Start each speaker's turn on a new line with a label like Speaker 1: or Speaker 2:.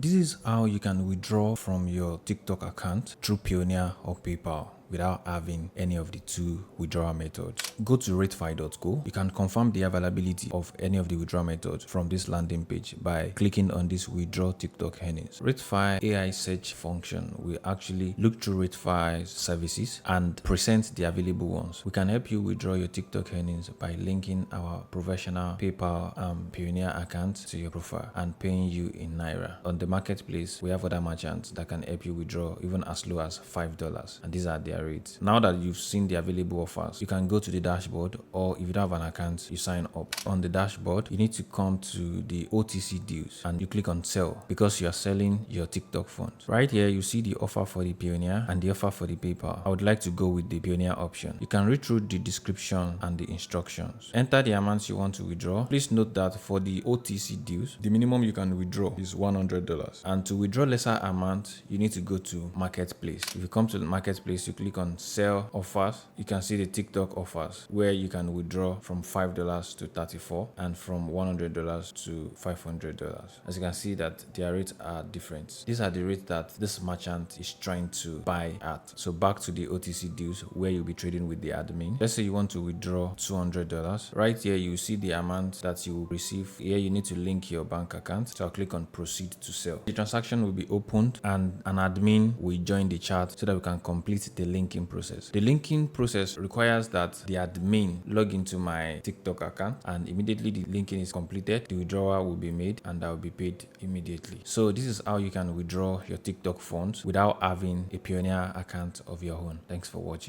Speaker 1: This is how you can withdraw from your TikTok account through Payoneer or PayPal without having any of the two withdrawal methods. Go to ratefy.co. You can confirm the availability of any of the withdrawal methods from this landing page by clicking on this withdraw TikTok earnings. RATEFY AI search function will actually look through RATEFY's services and present the available ones. We can help you withdraw your TikTok earnings by linking our professional PayPal and Payoneer account to your profile and paying you in Naira. On the marketplace, we have other merchants that can help you withdraw even as low as $5, and these are their rates. Now that you've seen the available offers, you can go to the dashboard, or if you don't have an account, you sign up. On the dashboard, you need to come to the OTC deals and you click on sell because you are selling your TikTok funds. Right here, you see the offer for the Payoneer and the offer for the PayPal. I would like to go with the Payoneer option. You can read through the description and the instructions. Enter the amounts you want to withdraw. Please note that for the OTC deals, the minimum you can withdraw is $100. And to withdraw lesser amount, you need to go to marketplace. If you come to the marketplace, you click on sell offers. You can see the TikTok offers where you can withdraw from $5 to $34 and from $100 to $500. As you can see that their rates are different. These are the rates that this merchant is trying to buy at. So back to the OTC deals where you'll be trading with the admin. Let's say you want to withdraw $200. Right here, you see the amount that you will receive. Here you need to link your bank account. So I'll click on proceed to sell. The transaction will be opened and an admin will join the chat so that we can complete the linking process. The linking process requires that the admin log into my TikTok account, and immediately the linking is completed, the withdrawal will be made and I will be paid immediately. So this is how you can withdraw your TikTok funds without having a Payoneer account of your own. Thanks for watching.